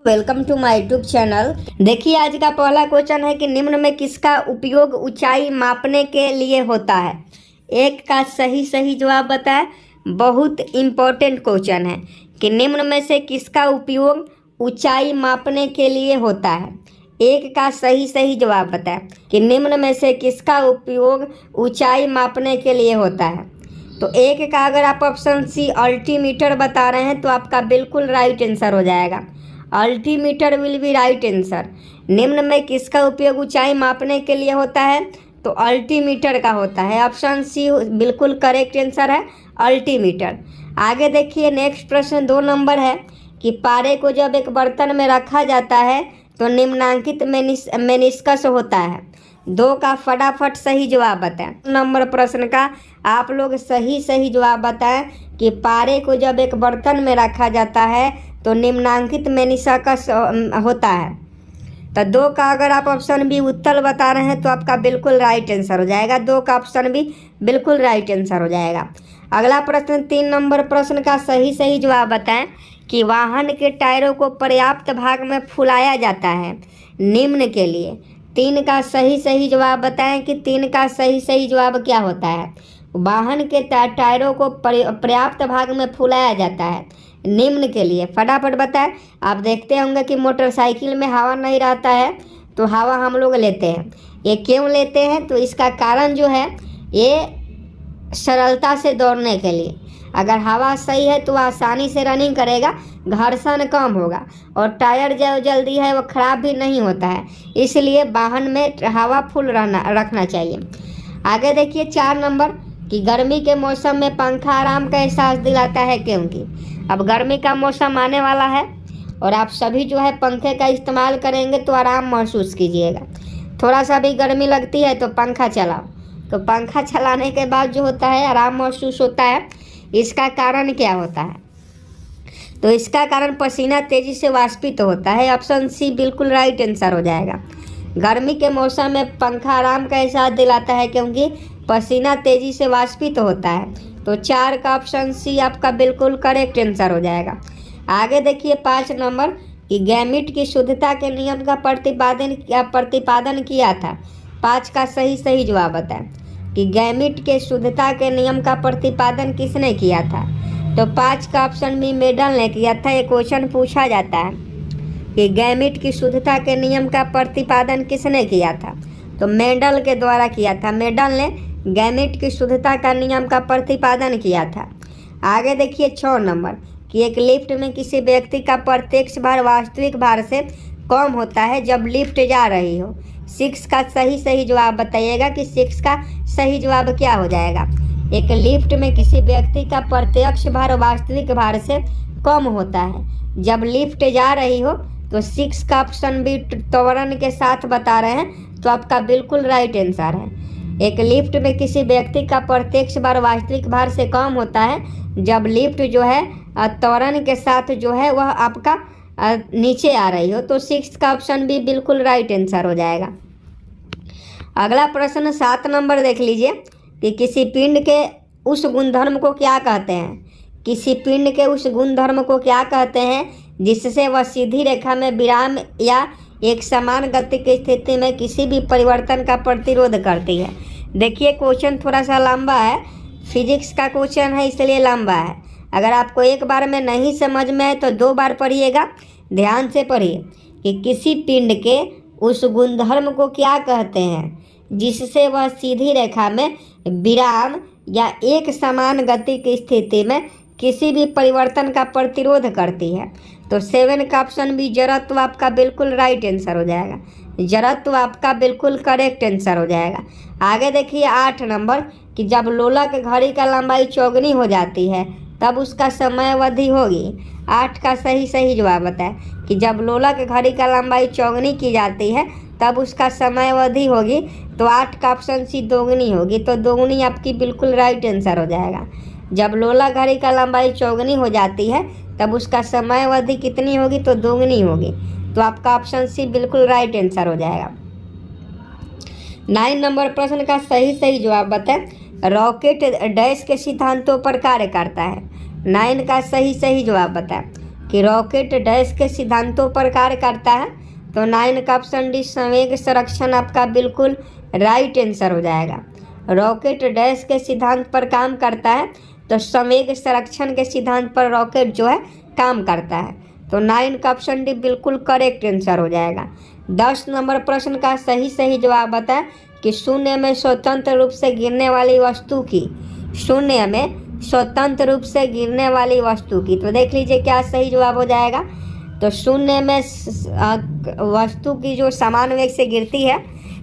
Welcome to my YouTube channel. देखिए आज का पहला क्वेश्चन है कि निम्न में किसका उपयोग ऊंचाई मापने के लिए होता है। एक का सही जवाब बताएं। बहुत इम्पोर्टेंट क्वेश्चन है कि निम्न में से किसका उपयोग ऊंचाई मापने के लिए होता है। एक का सही जवाब बताएं कि निम्न में से किसका उपयोग ऊंचाई मापने के लिए होता है। तो एक का अगर आप ऑप्शन सी अल्टीमीटर बता रहे हैं तो आपका बिल्कुल राइट आंसर हो जाएगा। Altimeter will be right answer. निम्न में किसका उपयोग ऊंचाई मापने के लिए होता है तो अल्टीमीटर का होता है। ऑप्शन सी बिल्कुल करेक्ट आंसर है, अल्टीमीटर। आगे देखिए नेक्स्ट प्रश्न 2 नंबर है कि पारे को जब एक बर्तन में रखा जाता है तो निम्नांकित मेनिस्कस होता है। 2 का फटाफट सही जवाब बताएं। नंबर प्रश्न का आप लोग सही जवाब बताएं कि पारे को जब एक बर्तन में रखा जाता है तो निम्नांकित मेनिस्कस होता है। तो 2 का अगर आप ऑप्शन बी उत्तल बता रहे हैं तो आपका बिल्कुल राइट आंसर हो जाएगा। 2 का ऑप्शन बी बिल्कुल राइट आंसर हो जाएगा। अगला प्रश्न 3 नंबर प्रश्न का सही जवाब बताएं कि वाहन के टायरों को पर्याप्त भाग में फुलाया जाता है निम्न के लिए। 3 का सही जवाब बताएं कि 3 का सही जवाब क्या होता है। वाहन के टायरों को पर्याप्त भाग में फुलाया जाता है निम्न के लिए। फटाफट बताएं। आप देखते होंगे कि मोटरसाइकिल में हवा नहीं रहता है तो हवा हम लोग लेते हैं। ये क्यों लेते हैं तो इसका कारण जो है ये सरलता से दौड़ने के लिए। अगर हवा सही है तो आसानी से रनिंग करेगा, घर्षण कम होगा और टायर जो जल्दी है वो ख़राब भी नहीं होता है, इसलिए वाहन में हवा फुल रखना चाहिए। आगे देखिए 4 नंबर कि गर्मी के मौसम में पंखा आराम का एहसास दिलाता है क्योंकि। अब गर्मी का मौसम आने वाला है और आप सभी जो है पंखे का इस्तेमाल करेंगे तो आराम महसूस कीजिएगा। थोड़ा सा भी गर्मी लगती है तो पंखा चलाओ, तो पंखा चलाने के बाद जो होता है आराम महसूस होता है। इसका कारण क्या होता है तो इसका कारण पसीना तेज़ी से वाष्पित होता है। ऑप्शन सी बिल्कुल राइट आंसर हो जाएगा। गर्मी के मौसम में पंखा आराम का एहसास दिलाता है क्योंकि पसीना तेज़ी से वाष्पित होता है। तो 4 का ऑप्शन सी आपका बिल्कुल करेक्ट आंसर हो जाएगा। आगे देखिए 5 नंबर कि गैमीट की शुद्धता के नियम का प्रतिपादन किया था। 5 का सही जवाब बताएं कि गैमीट के शुद्धता के नियम का प्रतिपादन किसने किया था। तो 5 का ऑप्शन बी मेंडल ने किया था। ये क्वेश्चन पूछा जाता है कि गैमीट की शुद्धता के नियम का प्रतिपादन किसने किया था तो मेंडल के द्वारा किया था। मेंडल ने गैमीट की शुद्धता का नियम का प्रतिपादन किया था। आगे देखिए 6 नंबर कि एक लिफ्ट में किसी व्यक्ति का प्रत्यक्ष भार वास्तविक भार से कम होता है जब लिफ्ट जा रही हो। 6 का सही जवाब बताइएगा कि 6 का सही जवाब क्या हो जाएगा। एक लिफ्ट में किसी व्यक्ति का प्रत्यक्ष भार वास्तविक भार से कम होता है जब लिफ्ट जा रही हो। तो 6 का ऑप्शन भी त्वरण के साथ बता रहे हैं तो आपका बिल्कुल राइट आंसर है। एक लिफ्ट में किसी व्यक्ति का प्रत्यक्ष भार वास्तविक भार से कम होता है जब लिफ्ट जो है त्वरण के साथ जो है वह आपका नीचे आ रही हो। तो 6 का ऑप्शन भी बिल्कुल राइट आंसर हो जाएगा। अगला प्रश्न 7 नंबर देख लीजिए कि किसी पिंड के उस गुणधर्म को क्या कहते हैं। किसी पिंड के उस गुणधर्म को क्या कहते हैं जिससे वह सीधी रेखा में विराम या एक समान गति की स्थिति में किसी भी परिवर्तन का प्रतिरोध करती है। देखिए क्वेश्चन थोड़ा सा लंबा है, फिजिक्स का क्वेश्चन है इसलिए लंबा है। अगर आपको एक बार में नहीं समझ में आए तो 2 बार पढ़िएगा, ध्यान से पढ़िए कि किसी पिंड के उस गुणधर्म को क्या कहते हैं जिससे वह सीधी रेखा में विराम या एक समान गति की स्थिति में किसी भी परिवर्तन का प्रतिरोध करती है। तो 7 का ऑप्शन भी जड़त्व आपका बिल्कुल राइट आंसर हो जाएगा। जड़त्व आपका बिल्कुल करेक्ट आंसर हो जाएगा। आगे देखिए 8 नंबर कि जब लोलक घड़ी का लंबाई चौगुनी हो जाती है तब उसका समय अवधि होगी। 8 का सही जवाब बताएं कि जब लोलक घड़ी का लंबाई चौगुनी की जाती है तब उसका समय अवधि होगी। तो 8 का ऑप्शन सी दोगुनी होगी। तो दोगुनी आपकी बिल्कुल राइट आंसर हो जाएगा। जब लोलक घड़ी का लंबाई चौगुनी हो जाती है तब उसका समय अवधि कितनी होगी तो दोगुनी होगी। तो आपका ऑप्शन सी बिल्कुल राइट आंसर हो जाएगा। 9 नंबर प्रश्न का सही जवाब बताएं। रॉकेट डैश के सिद्धांतों पर कार्य करता है। 9 का सही जवाब बताएं। कि रॉकेट डैश के सिद्धांतों पर कार्य करता है। तो 9 का ऑप्शन डी संवेग संरक्षण आपका बिल्कुल राइट आंसर हो जाएगा। रॉकेट डैश के सिद्धांत पर काम करता है, तो संवेग संरक्षण के सिद्धांत पर रॉकेट जो है काम करता है। तो 9 का ऑप्शन डी बिल्कुल करेक्ट आंसर हो जाएगा। 10 नंबर प्रश्न का सही जवाब बताएं कि शून्य में स्वतंत्र रूप से गिरने वाली वस्तु की, शून्य में स्वतंत्र रूप से गिरने वाली वस्तु की। तो देख लीजिए क्या सही जवाब हो जाएगा। तो शून्य में वस्तु की जो समान वेग से गिरती है,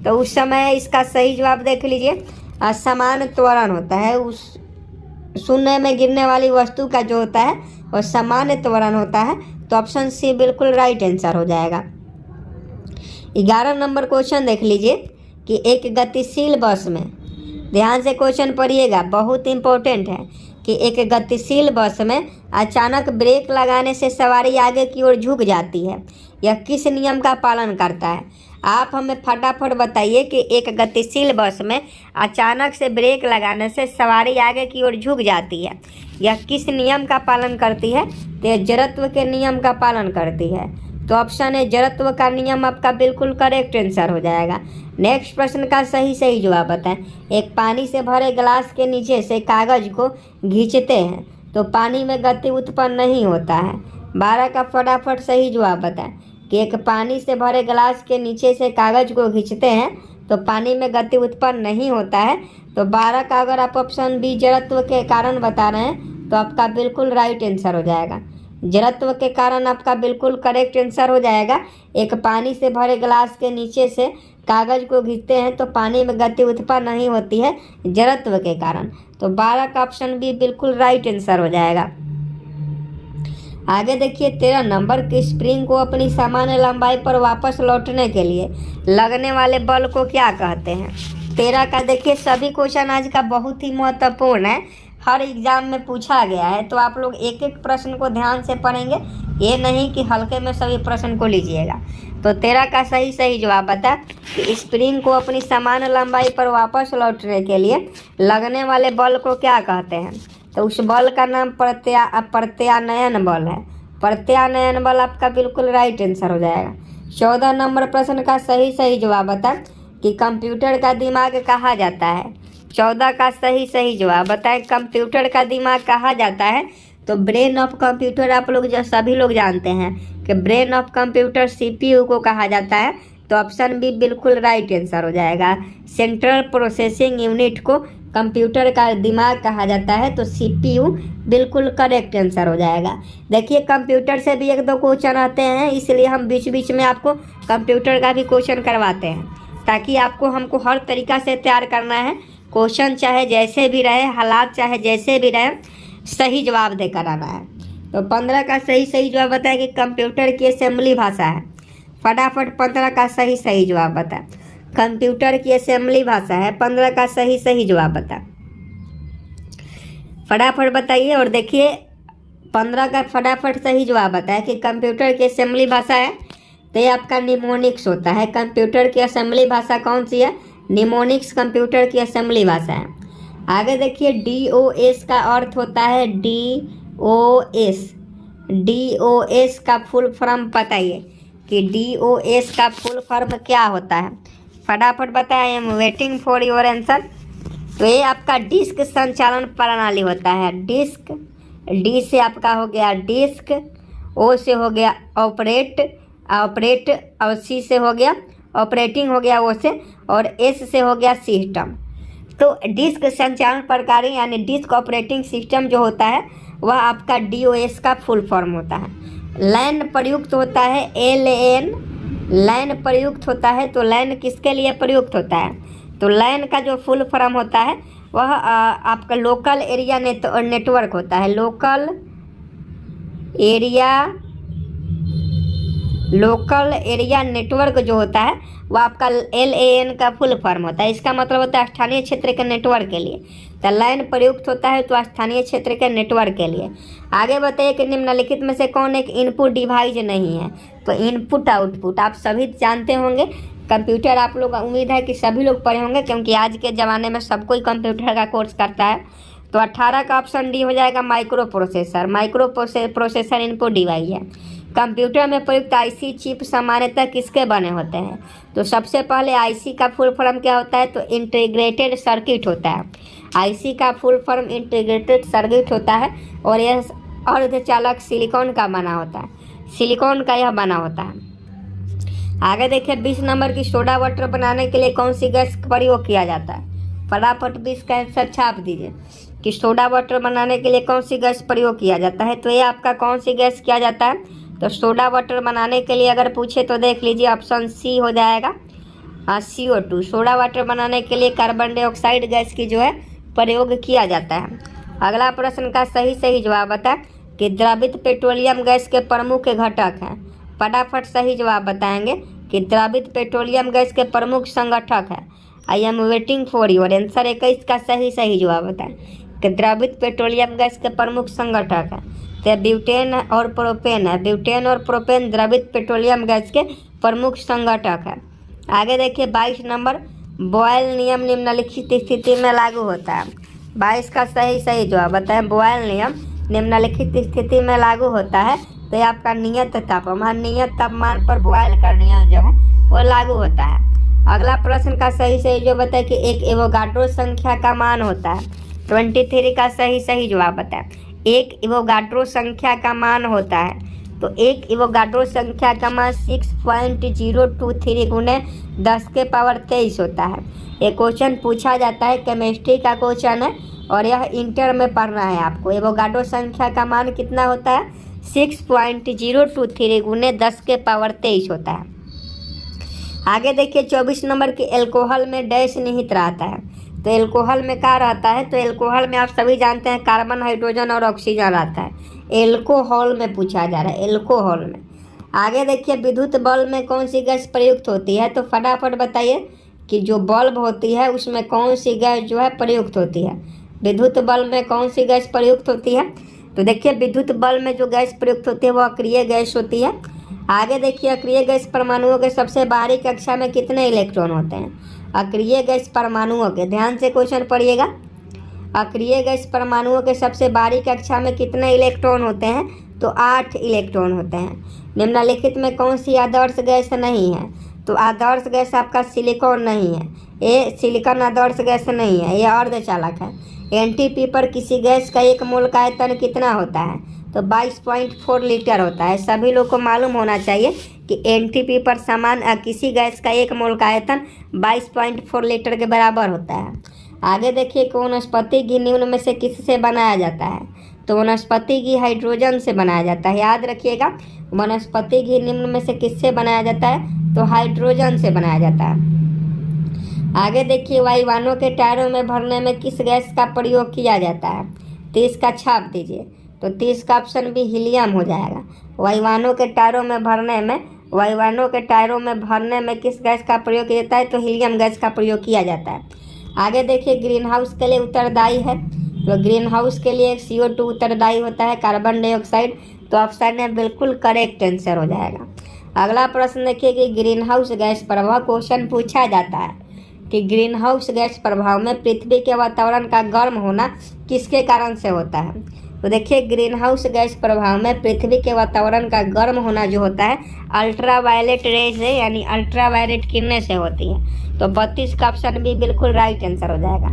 तो उस समय इसका सही जवाब देख लीजिए समान त्वरण होता है। उस शून्य में गिरने वाली वस्तु का जो होता है वो समान त्वरण होता है। तो ऑप्शन सी बिल्कुल राइट आंसर हो जाएगा। 11 नंबर क्वेश्चन देख लीजिए कि एक गतिशील बस में, ध्यान से क्वेश्चन पढ़िएगा, बहुत इंपॉर्टेंट है कि एक गतिशील बस में अचानक ब्रेक लगाने से सवारी आगे की ओर झुक जाती है। यह किस नियम का पालन करता है? आप हमें फटाफट बताइए कि एक गतिशील बस में अचानक से ब्रेक लगाने से सवारी आगे की ओर झुक जाती है, यह किस नियम का पालन करती है? तो यह जड़त्व के नियम का पालन करती है। तो ऑप्शन है जड़त्व का नियम आपका बिल्कुल करेक्ट आंसर हो जाएगा। नेक्स्ट प्रश्न का सही जवाब बताएं। एक पानी से भरे गिलास के नीचे से कागज को खींचते हैं तो पानी में गति उत्पन्न नहीं होता है। 12 का फटाफट सही जवाब बताएं कि एक पानी से भरे गिलास के नीचे से कागज को खींचते हैं तो पानी में गति उत्पन्न नहीं होता है। तो 12 का अगर आप ऑप्शन बी जड़त्व के कारण बता रहे हैं तो आपका बिल्कुल राइट आंसर हो जाएगा। जड़त्व के कारण आपका बिल्कुल करेक्ट आंसर हो जाएगा। एक पानी से भरे गिलास के नीचे से कागज को खींचते हैं तो पानी में गति उत्पन्न नहीं होती है जड़त्व के कारण। तो 12 का ऑप्शन बी बिल्कुल राइट आंसर हो जाएगा। आगे देखिए 13 नंबर की स्प्रिंग को अपनी सामान्य लंबाई पर वापस लौटने के लिए लगने वाले बल को क्या कहते हैं? 13 का देखिए सभी क्वेश्चन आज का बहुत ही महत्वपूर्ण है, हर एग्जाम में पूछा गया है। तो आप लोग एक एक प्रश्न को ध्यान से पढ़ेंगे, ये नहीं कि हल्के में सभी प्रश्न को लीजिएगा। तो 13 का सही जवाब बता कि स्प्रिंग को अपनी समान लंबाई पर वापस लौटने के लिए लगने वाले बल को क्या कहते हैं? तो उस बल का नाम प्रत्यानयन बल है। प्रत्यानयन बल आपका बिल्कुल राइट आंसर हो जाएगा। 14 नंबर प्रश्न का सही जवाब बता कि कंप्यूटर का दिमाग कहा जाता है। 14 का सही जवाब बताएं कंप्यूटर का दिमाग कहा जाता है। तो ब्रेन ऑफ कंप्यूटर आप लोग जो सभी लोग जानते हैं कि ब्रेन ऑफ कंप्यूटर सीपीयू को कहा जाता है। तो ऑप्शन बी बिल्कुल राइट आंसर हो जाएगा। सेंट्रल प्रोसेसिंग यूनिट को कंप्यूटर का दिमाग कहा जाता है, तो सीपीयू बिल्कुल करेक्ट आंसर हो जाएगा। देखिए कंप्यूटर से भी 1-2 क्वेश्चन आते हैं, इसलिए हम बीच में आपको कंप्यूटर का भी क्वेश्चन करवाते हैं ताकि आपको हमको हर तरीक़ा से तैयार करना है। क्वेश्चन चाहे जैसे भी रहे, हालात चाहे जैसे भी रहे, सही जवाब देकर आना है। तो 15 का सही जवाब बताएं कि कंप्यूटर की असेंबली भाषा है। फटाफट 15 का सही जवाब बता। कंप्यूटर की असेंबली भाषा है। 15 का सही जवाब बता, फटाफट बताइए। और देखिए 15 का फटाफट सही जवाब बताए कि कंप्यूटर की असेंबली भाषा है, तो ये आपका निमोनिक्स होता है। कंप्यूटर की असेंबली भाषा कौन सी है? निमोनिक्स कंप्यूटर की असेंबली भाषा है। आगे देखिए DOS का अर्थ होता है DOS का फुल फॉर्म बताइए कि DOS का फुल फॉर्म क्या होता है? फटाफट बताएं, I am waiting for your answer. तो ये आपका डिस्क संचालन प्रणाली होता है। डिस्क, डी से आपका हो गया डिस्क, ओ से हो गया ऑपरेट और सी से हो गया ऑपरेटिंग हो गया ओ से, और एस से हो गया सिस्टम। तो डिस्क संचालन प्रणाली यानी डिस्क ऑपरेटिंग सिस्टम जो होता है वह आपका DOS का फुल फॉर्म होता है। लैन प्रयुक्त होता है LAN, लैन प्रयुक्त होता है। तो लैन किसके लिए प्रयुक्त होता है? तो लैन का जो फुल फॉर्म होता है वह आपका लोकल एरिया नेटवर्क होता है। लोकल एरिया नेटवर्क जो होता है वह आपका LAN का फुल फॉर्म होता है। इसका मतलब होता है स्थानीय क्षेत्र के नेटवर्क के लिए। तो लैन प्रयुक्त होता है तो स्थानीय क्षेत्र के नेटवर्क के लिए। आगे बताइए कि निम्नलिखित में से कौन एक इनपुट डिवाइस नहीं है? तो इनपुट आउटपुट आप सभी जानते होंगे। कंप्यूटर आप लोग उम्मीद है कि सभी लोग पढ़े होंगे, क्योंकि आज के ज़माने में सब कोई कंप्यूटर का कोर्स करता है। तो 18 का ऑप्शन डी हो जाएगा micro processor. Micro processor input device है। कंप्यूटर में प्रयुक्त आईसी चिप सामान्यतः किसके बने होते हैं? तो सबसे पहले आईसी का फुल फॉर्म क्या होता है? तो इंटीग्रेटेड सर्किट होता है। आईसी का फुल फॉर्म इंटीग्रेटेड सर्किट होता है और यह अर्धचालक सिलिकॉन का बना होता है। सिलिकॉन का यह बना होता है। आगे देखिए 20 नंबर की सोडा वाटर बनाने के लिए कौन सी गैस का प्रयोग किया जाता है? फटाफट 20 का आंसर छाप दीजिए कि सोडा वाटर बनाने के लिए कौन सी गैस प्रयोग किया जाता है। तो ये आपका कौन सी गैस किया जाता है? तो सोडा वाटर बनाने के लिए अगर पूछे तो देख लीजिए ऑप्शन सी हो जाएगा CO2। सोडा वाटर बनाने के लिए कार्बन डाइऑक्साइड गैस की जो है प्रयोग किया जाता है। अगला प्रश्न का सही जवाब बताएं कि द्रवित पेट्रोलियम गैस के प्रमुख घटक हैं। फटाफट सही जवाब बताएंगे कि द्रवित पेट्रोलियम गैस के प्रमुख संगठक है। I am waiting for your answer. 21 का सही जवाब बताएं कि द्रवित पेट्रोलियम गैस के प्रमुख संगठक है। तो ब्यूटेन और प्रोपेन है। ब्यूटेन और प्रोपेन द्रवित पेट्रोलियम गैस के प्रमुख संगठक है। आगे देखिए 22 नंबर, बॉयल नियम निम्नलिखित स्थिति में लागू होता है। 22 का सही जवाब बताएं। बॉयल नियम निम्नलिखित स्थिति में लागू होता है। तो ये आपका नियत तापमान पर बॉयल का नियम जो है वो लागू होता है। अगला प्रश्न का सही जो बताए कि एक एवोगाड्रो संख्या का मान होता है। 23 का सही जवाब बताएं। एक एवोगाड्रो संख्या का मान होता है। तो एक एवोगाड्रो संख्या का मान 6.023 गुणे 10 के पावर 23 होता है। ये क्वेश्चन पूछा जाता है, केमिस्ट्री का क्वेश्चन है और यह इंटर में पढ़ना है आपको। एवोगाड्रो संख्या का मान कितना होता है? 6.023 गुणे 10 के पावर 23 होता है। आगे देखिए 24 नंबर की एल्कोहल में डैश निहित रहता है। तो एल्कोहल में क्या रहता है? तो एल्कोहल में आप सभी जानते हैं कार्बन, हाइड्रोजन और ऑक्सीजन रहता है। एल्कोहल में पूछा जा रहा है, एल्कोहल में। आगे देखिए विद्युत बल्ब में कौन सी गैस प्रयुक्त होती है? तो फटाफट बताइए कि जो बल्ब होती है उसमें कौन सी गैस जो है प्रयुक्त होती है? विद्युत बल्ब में कौन सी गैस प्रयुक्त होती है? तो देखिए विद्युत बल्ब में जो गैस प्रयुक्त होती है वो अक्रिय गैस होती है। आगे देखिए अक्रिय गैस परमाणुओं के सबसे बाहरी कक्षा में कितने इलेक्ट्रॉन होते हैं? अक्रिय गैस परमाणुओं के, ध्यान से क्वेश्चन पढ़िएगा, अक्रिय गैस परमाणुओं के सबसे बाहरी कक्षा में कितने इलेक्ट्रॉन होते हैं? तो 8 इलेक्ट्रॉन होते हैं। निम्नलिखित में कौन सी आदर्श गैस नहीं है? तो आदर्श गैस आपका सिलिकॉन नहीं है। ये सिलिकॉन आदर्श गैस नहीं है, ये अर्धचालक है। एनटीपी पर किसी गैस का 1 मोल का आयतन कितना होता है? तो 22.4 लीटर होता है। सभी लोग को मालूम होना चाहिए कि एनटीपी पर समान किसी गैस का 1 मोल का आयतन 22.4 लीटर के बराबर होता है। आगे देखिए कि वनस्पति घी निम्न में से किससे बनाया जाता है? तो वनस्पति घी हाइड्रोजन से बनाया जाता है। याद रखिएगा, वनस्पति घी निम्न में से किससे बनाया जाता है? तो हाइड्रोजन से बनाया जाता है। आगे देखिए वायुयानों के टायरों में भरने में किस गैस का प्रयोग किया जाता है? 30 का छाप दीजिए। तो 30 का ऑप्शन भी हीलियम हो जाएगा। वायुयानों के टायरों में भरने में किस गैस का प्रयोग किया जाता है? तो हीलियम गैस का प्रयोग किया जाता है। आगे देखिए ग्रीन हाउस के लिए उत्तरदायी है। तो ग्रीन हाउस के लिए CO2 उत्तरदायी होता है, कार्बन डाइऑक्साइड। तो ऑप्शन में बिल्कुल करेक्ट आंसर हो जाएगा। अगला प्रश्न देखिए कि ग्रीन हाउस गैस प्रभाव क्वेश्चन पूछा जाता है कि ग्रीन हाउस गैस प्रभाव में पृथ्वी के वातावरण का गर्म होना किसके कारण से होता है? तो देखिए ग्रीन हाउस गैस प्रभाव में पृथ्वी के वातावरण का गर्म होना जो होता है अल्ट्रावायलेट रेज से, यानी अल्ट्रावायलेट किरणें से होती है। तो 32 का ऑप्शन भी बिल्कुल राइट आंसर हो जाएगा।